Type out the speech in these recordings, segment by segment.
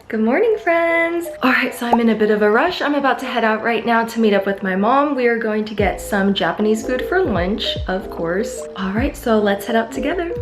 Good morning, friends. All right, so I'm in a bit of a rush. I'm about to head out right now to meet up with my mom. We are going to get some Japanese food for lunch, of course. All right, so let's head out together.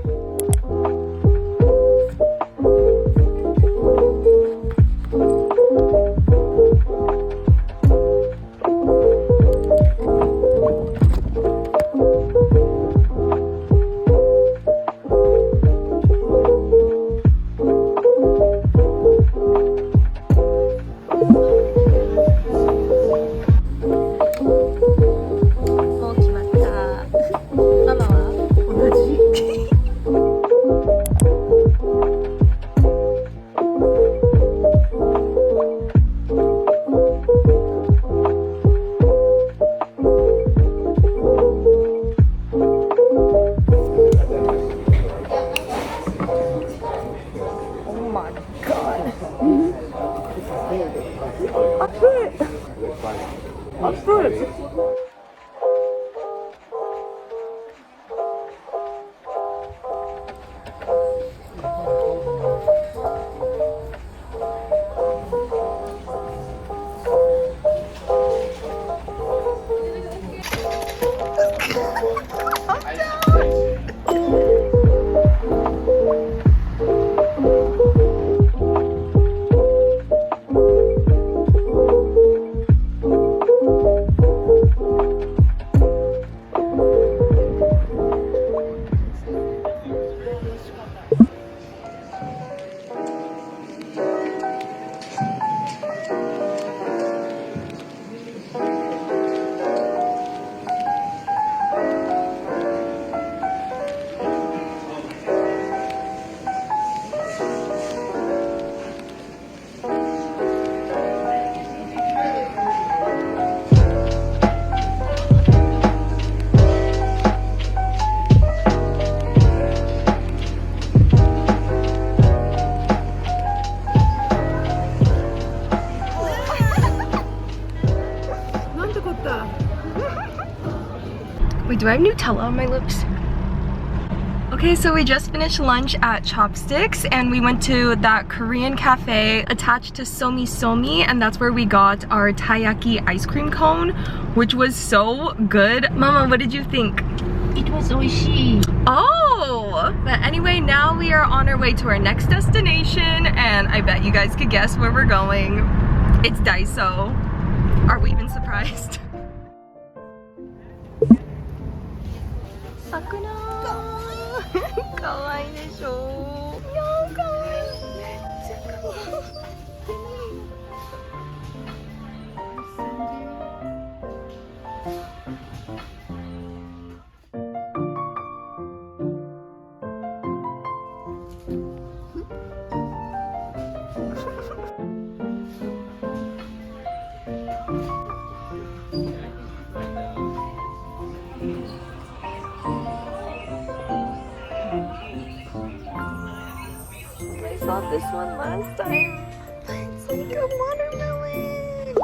Wait, do I have Nutella on my lips? Okay, so we just finished lunch at Chopsticks and we went to that Korean cafe attached to Somi Somi, and that's where we got our taiyaki ice cream cone, which was so good. Mama, what did you think? It was oishii. Oh! But anyway, now we are on our way to our next destination, and I bet you guys could guess where we're going. It's Daiso. Are we even surprised? Sakura! かわいいでしょ。いやー、かわいい。めっちゃかわいい。I saw this one last time. It's like a watermelon.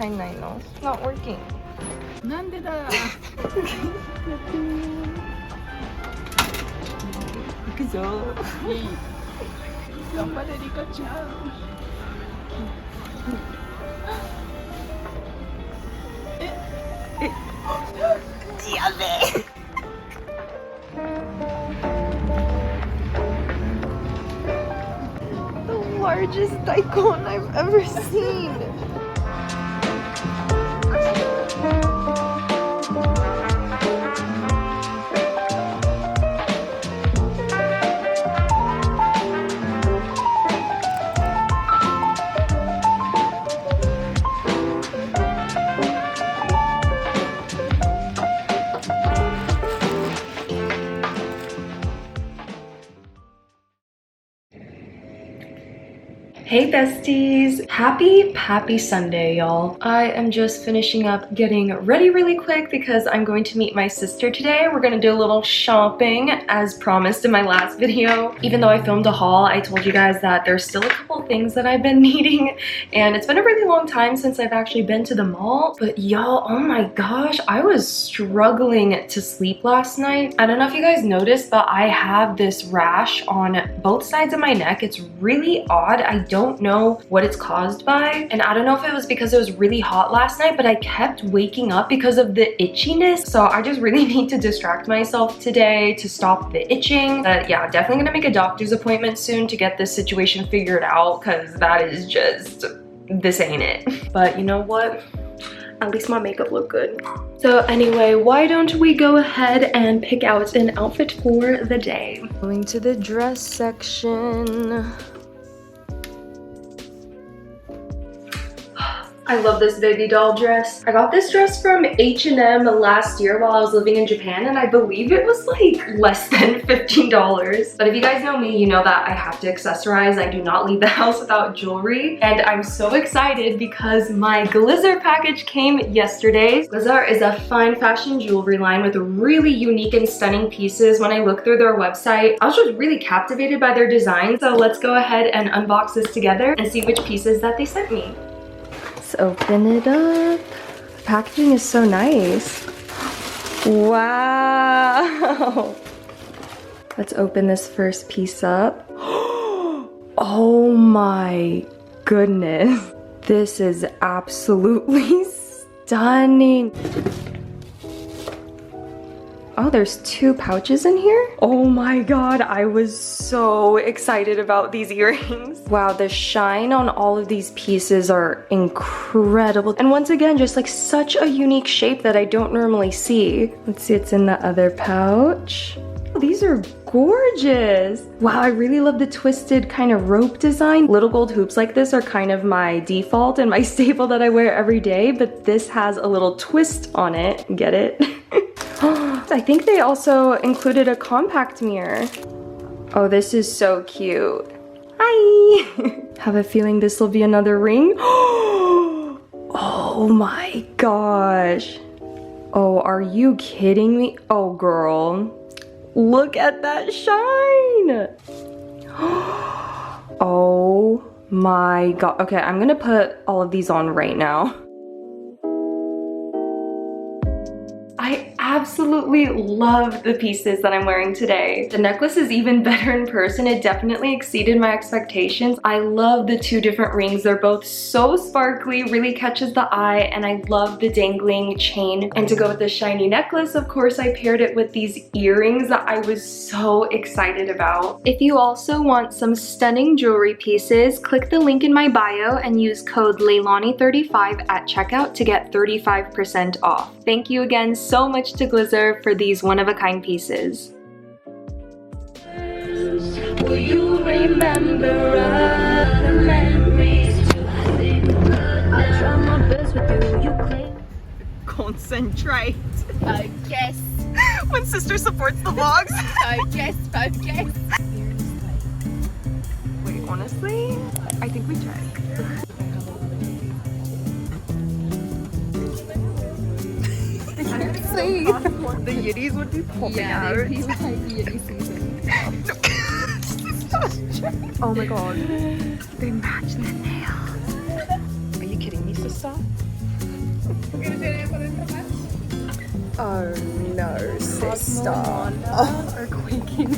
eyeliner. It's not working. なんでだ。行くぞ。頑張れリカちゃん。やべえ。The largest daikon I've ever seen. Hey besties! Happy Sunday, y'all. I am just finishing up getting ready really quick because I'm going to meet my sister today. We're gonna do a little shopping as promised in my last video. Even though I filmed a haul, I told you guys that there's still a couple things that I've been needing, and it's been a really long time since I've actually been to the mall. But y'all, oh my gosh, I was struggling to sleep last night. I don't know if you guys noticed, but I have this rash on both sides of my neck. It's really odd. I don't know what it's caused by, and I don't know if it was because it was really hot last night, but I kept waking up because of the itchiness. So I just really need to distract myself today to stop the itching. But yeah, definitely gonna make a doctor's appointment soon to get this situation figured out, because that is just, this ain't it. But you know what? At least my makeup looked good. So anyway, why don't we go ahead and pick out an outfit for the day? Going to the dress section. I love this baby doll dress. I got this dress from H&M last year while I was living in Japan, and I believe it was like less than $15. But if you guys know me, you know that I have to accessorize. I do not leave the house without jewelry. And I'm so excited because my Glizar package came yesterday. Glizar is a fine fashion jewelry line with really unique and stunning pieces. When I looked through their website, I was just really captivated by their design. So let's go ahead and unbox this together and see which pieces that they sent me. Let's open it up. The packaging is so nice. Wow. Let's open this first piece up. Oh my goodness. This is absolutely stunning. Oh, there's two pouches in here? Oh my god, I was so excited about these earrings. Wow, the shine on all of these pieces are incredible. And once again, just like such a unique shape that I don't normally see. Let's see what's in the other pouch. Oh, these are gorgeous. Wow, I really love the twisted kind of rope design. Little gold hoops like this are kind of my default and my staple that I wear every day, but this has a little twist on it. Get it? I think they also included a compact mirror. Oh, this is so cute. Hi! Have a feeling this will be another ring. Oh my gosh. Oh, are you kidding me? Oh, girl. Look at that shine. Oh my god. Okay, I'm gonna put all of these on right now. I absolutely love the pieces that I'm wearing today. The necklace is even better in person. It definitely exceeded my expectations. I love the two different rings. They're both so sparkly, really catches the eye, and I love the dangling chain. And to go with the shiny necklace, of course, I paired it with these earrings that I was so excited about. If you also want some stunning jewelry pieces, click the link in my bio and use code Leilani35 at checkout to get 35% off. Thank you again so much to Glizar for these one-of-a-kind pieces. Will you remember the memories? I try my best with you. Concentrate. Focus. When sister supports the vlogs. Focus. Wait, honestly, I think we check. The Yiddies would be popping out. He's like the Yiddy season. Oh my god. They match the nails. Are you kidding me, sister? Oh no, sister. Oh. Are quaking.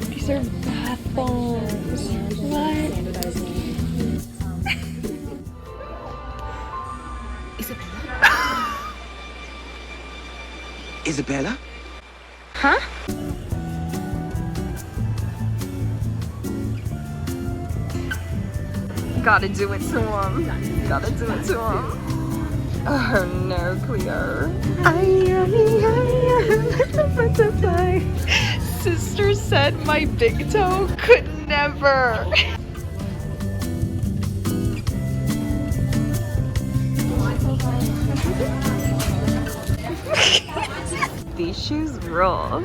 These are bath bombs. What? Isabella? Huh? Gotta do it to him. Gotta do it to him. Oh no, Cleo. I am a butterfly. Sister said my big toe could never. These shoes rule.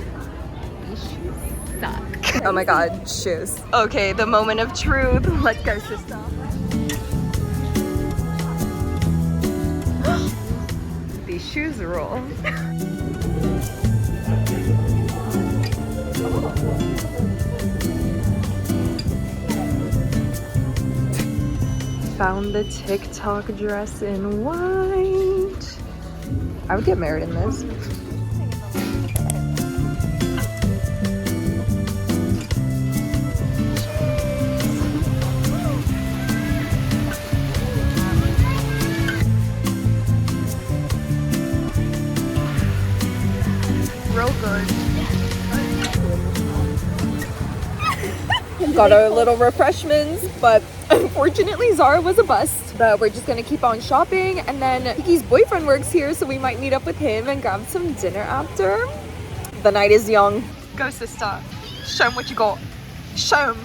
These shoes suck. Oh my god, shoes. Okay, the moment of truth. Let's go, sister. These shoes rule. Found the TikTok dress in white. I would get married in this. Real good. Got our little refreshments, but unfortunately Zara was a bust. But we're just gonna keep on shopping, and then Kiki's boyfriend works here, so we might meet up with him and grab some dinner after. The night is young. Go, sister. Show him what you got. Show him.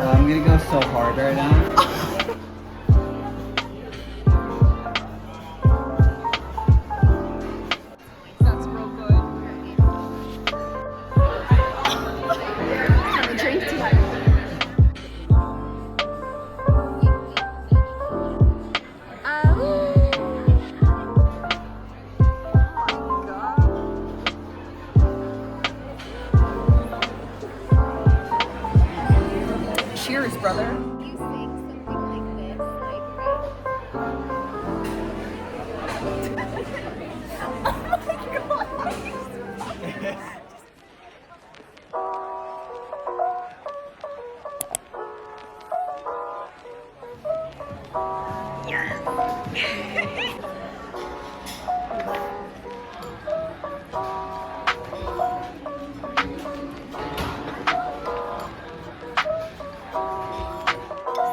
I'm gonna go so hard right now. That's real good. Have a drink too. Cheers, brother. You sing something like this,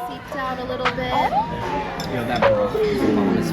seeped out a little bit. Yo, that bro is bomb as